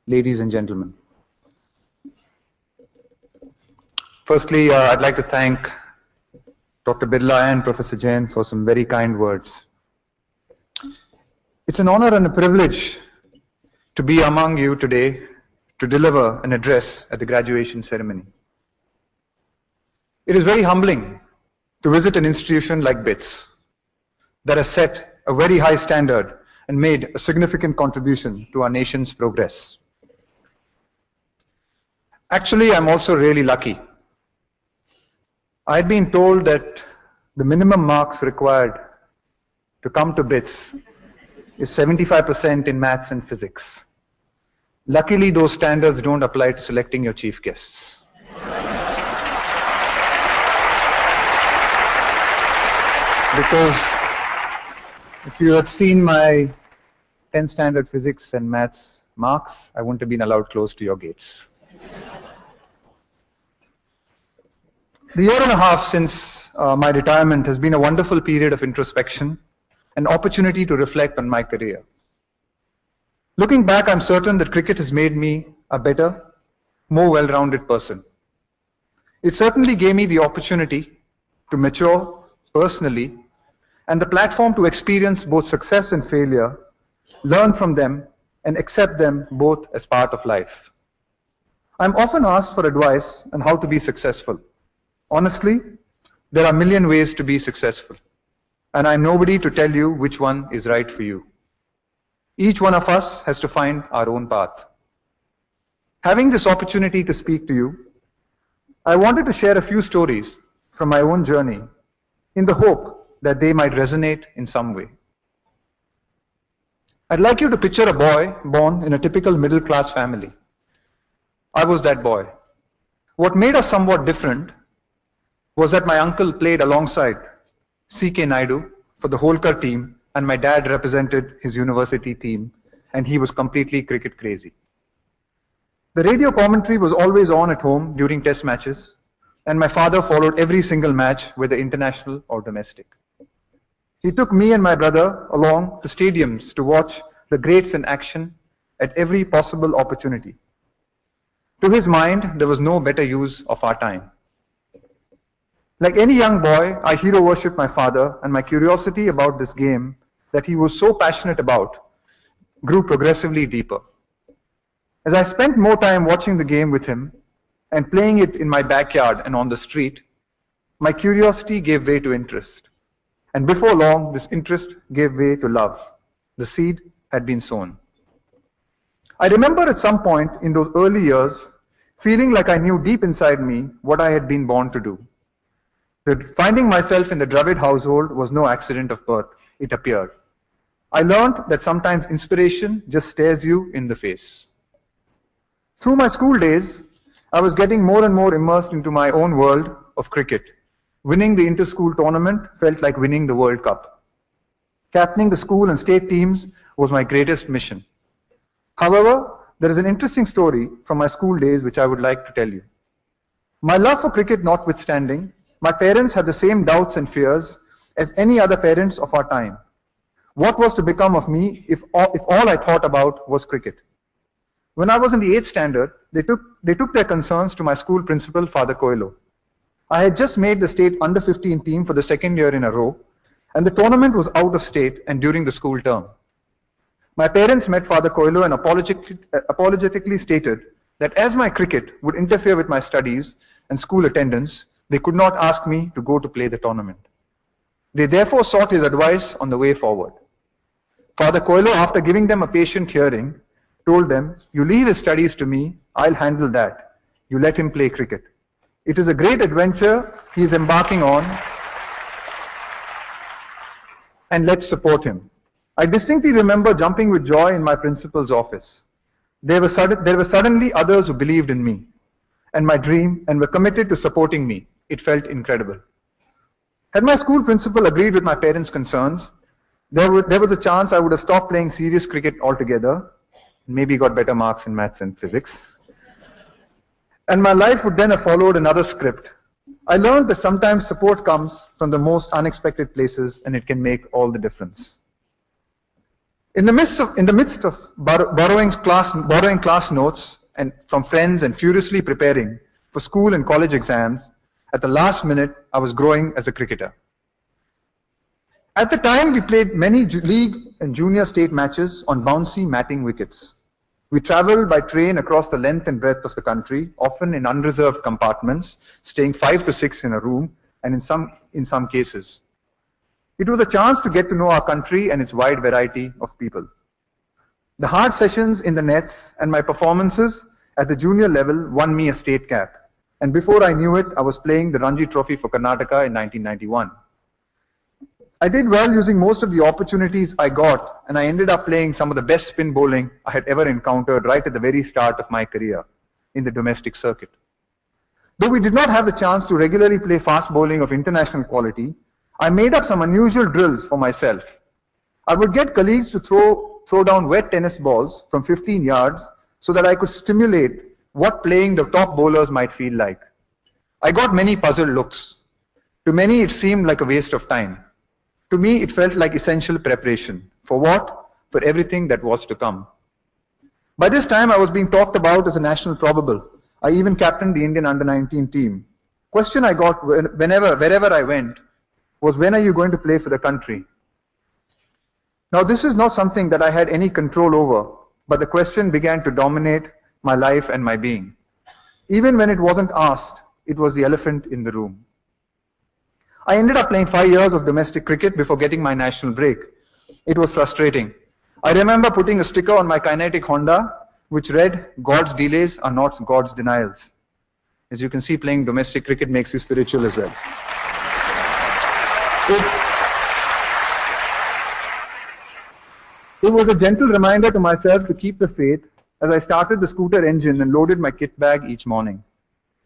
ladies and gentlemen. Firstly, I'd like to thank Dr. Birla and Professor Jain for some very kind words. It's an honor and a privilege to be among you today to deliver an address at the graduation ceremony. It is very humbling to visit an institution like BITS that has set a very high standard and made a significant contribution to our nation's progress. Actually, I'm also really lucky. I'd been told that the minimum marks required to come to BITS is 75% in maths and physics. Luckily, those standards don't apply to selecting your chief guests. Because if you had seen my 10th standard physics and maths marks, I wouldn't have been allowed close to your gates. The year and a half since my retirement has been a wonderful period of introspection, an opportunity to reflect on my career. Looking back, I'm certain that cricket has made me a better, more well-rounded person. It certainly gave me the opportunity to mature personally and the platform to experience both success and failure, learn from them, and accept them both as part of life. I'm often asked for advice on how to be successful. Honestly, there are a million ways to be successful, and I'm nobody to tell you which one is right for you. Each one of us has to find our own path. Having this opportunity to speak to you, I wanted to share a few stories from my own journey in the hope that they might resonate in some way. I'd like you to picture a boy born in a typical middle-class family. I was that boy. What made us somewhat different was that my uncle played alongside C.K. Naidu for the Holkar team, and my dad represented his university team, and he was completely cricket crazy. The radio commentary was always on at home during test matches, and my father followed every single match, whether international or domestic. He took me and my brother along to stadiums to watch the greats in action at every possible opportunity. To his mind, there was no better use of our time. Like any young boy, I hero worshipped my father, and my curiosity about this game that he was so passionate about grew progressively deeper. As I spent more time watching the game with him and playing it in my backyard and on the street, my curiosity gave way to interest. And before long, this interest gave way to love. The seed had been sown. I remember at some point in those early years, feeling like I knew deep inside me what I had been born to do. That finding myself in the Dravid household was no accident of birth, it appeared. I learned that sometimes inspiration just stares you in the face. Through my school days, I was getting more and more immersed into my own world of cricket. Winning the inter-school tournament felt like winning the World Cup. Captaining the school and state teams was my greatest mission. However, there is an interesting story from my school days which I would like to tell you. My love for cricket notwithstanding, my parents had the same doubts and fears as any other parents of our time. What was to become of me if all I thought about was cricket? When I was in the 8th standard, they took their concerns to my school principal, Father Coelho. I had just made the state under-15 team for the second year in a row, and the tournament was out of state and during the school term. My parents met Father Coelho and apologetically stated that as my cricket would interfere with my studies and school attendance, they could not ask me to go to play the tournament. They therefore sought his advice on the way forward. Father Coelho, after giving them a patient hearing, told them, "You leave his studies to me, I'll handle that. You let him play cricket. It is a great adventure he is embarking on, and let's support him." I distinctly remember jumping with joy in my principal's office. There were suddenly others who believed in me and my dream and were committed to supporting me. It felt incredible. Had my school principal agreed with my parents' concerns, there was a chance I would have stopped playing serious cricket altogether, maybe got better marks in maths and physics, and my life would then have followed another script. I learned that sometimes support comes from the most unexpected places, and it can make all the difference. In the midst of borrowing class notes and from friends and furiously preparing for school and college exams, at the last minute, I was growing as a cricketer. At the time, we played many league and junior state matches on bouncy matting wickets. We traveled by train across the length and breadth of the country, often in unreserved compartments, staying 5 to 6 in a room, and in some cases. It was a chance to get to know our country and its wide variety of people. The hard sessions in the nets and my performances at the junior level won me a state cap. And before I knew it, I was playing the Ranji Trophy for Karnataka in 1991. I did well using most of the opportunities I got, and I ended up playing some of the best spin bowling I had ever encountered right at the very start of my career in the domestic circuit. Though we did not have the chance to regularly play fast bowling of international quality, I made up some unusual drills for myself. I would get colleagues to throw down wet tennis balls from 15 yards so that I could stimulate what playing the top bowlers might feel like. I got many puzzled looks. To many, it seemed like a waste of time. To me, it felt like essential preparation. For what? For everything that was to come. By this time, I was being talked about as a national probable. I even captained the Indian under-19 team. Question I got wherever I went was, when are you going to play for the country? Now, this is not something that I had any control over, but the question began to dominate my life and my being. Even when it wasn't asked, it was the elephant in the room. I ended up playing 5 years of domestic cricket before getting my national break. It was frustrating. I remember putting a sticker on my kinetic Honda which read, "God's delays are not God's denials." As you can see, playing domestic cricket makes you spiritual as well. It was a gentle reminder to myself to keep the faith as I started the scooter engine and loaded my kit bag each morning.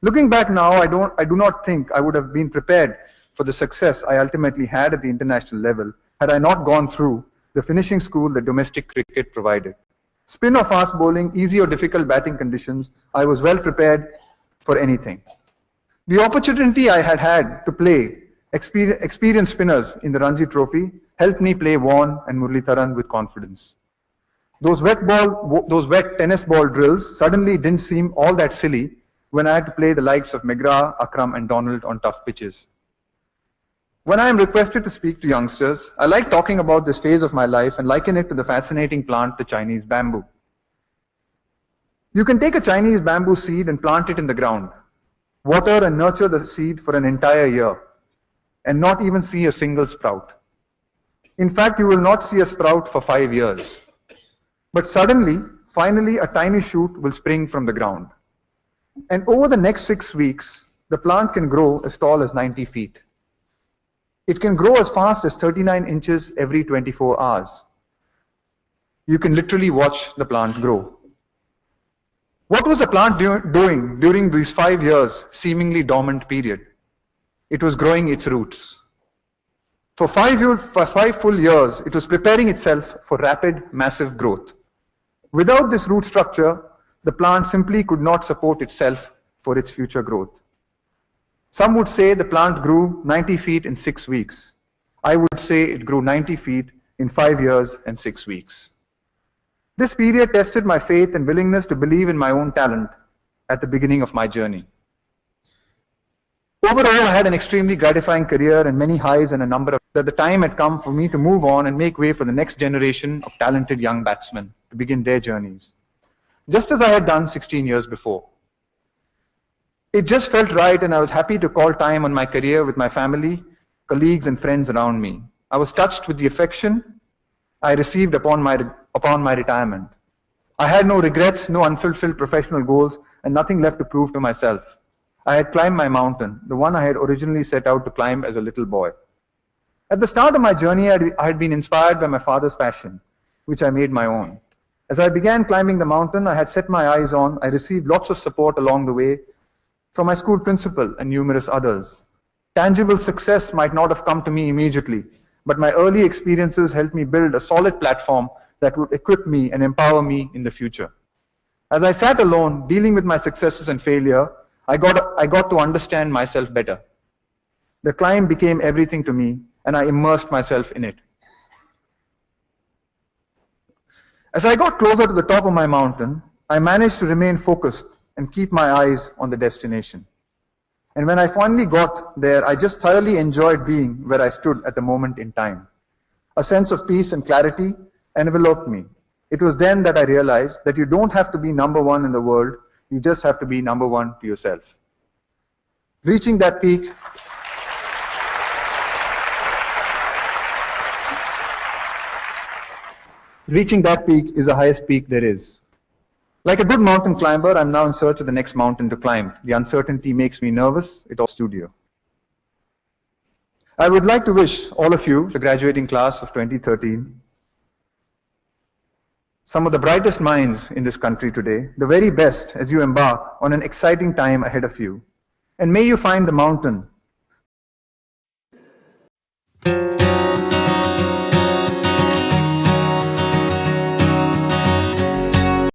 Looking back now, I do not think I would have been prepared for the success I ultimately had at the international level had I not gone through the finishing school that domestic cricket provided. Spin or fast bowling, easy or difficult batting conditions, I was well prepared for anything. The opportunity I had to play experienced spinners in the Ranji Trophy helped me play Vaughan and Muralitharan with confidence. Those wet tennis ball drills suddenly didn't seem all that silly when I had to play the likes of McGrath, Akram and Donald on tough pitches. When I am requested to speak to youngsters, I like talking about this phase of my life and liken it to the fascinating plant, the Chinese bamboo. You can take a Chinese bamboo seed and plant it in the ground, water and nurture the seed for an entire year, and not even see a single sprout. In fact, you will not see a sprout for 5 years. But suddenly, finally, a tiny shoot will spring from the ground. And over the next 6 weeks, the plant can grow as tall as 90 feet. It can grow as fast as 39 inches every 24 hours. You can literally watch the plant grow. What was the plant doing during these 5 years, seemingly dormant period? It was growing its roots. For 5 full years, it was preparing itself for rapid, massive growth. Without this root structure, the plant simply could not support itself for its future growth. Some would say the plant grew 90 feet in 6 weeks. I would say it grew 90 feet in 5 years and 6 weeks. This period tested my faith and willingness to believe in my own talent at the beginning of my journey. Overall, I had an extremely gratifying career and many highs and a number of that the time had come for me to move on and make way for the next generation of talented young batsmen to begin their journeys, just as I had done 16 years before. It just felt right, and I was happy to call time on my career with my family, colleagues and friends around me. I was touched with the affection I received upon my retirement. I had no regrets, no unfulfilled professional goals, and nothing left to prove to myself. I had climbed my mountain, the one I had originally set out to climb as a little boy. At the start of my journey, I had been inspired by my father's passion, which I made my own. As I began climbing the mountain I had set my eyes on, I received lots of support along the way from my school principal and numerous others. Tangible success might not have come to me immediately, but my early experiences helped me build a solid platform that would equip me and empower me in the future. As I sat alone, dealing with my successes and failure, I got to understand myself better. The climb became everything to me, and I immersed myself in it. As I got closer to the top of my mountain, I managed to remain focused and keep my eyes on the destination. And when I finally got there, I just thoroughly enjoyed being where I stood at the moment in time. A sense of peace and clarity enveloped me. It was then that I realized that you don't have to be number one in the world, you just have to be number one to yourself. Reaching that peak is the highest peak there is. Like a good mountain climber, I'm now in search of the next mountain to climb. The uncertainty makes me nervous. It all studio. I would like to wish all of you, the graduating class of 2013, some of the brightest minds in this country today, the very best as you embark on an exciting time ahead of you. And may you find the mountain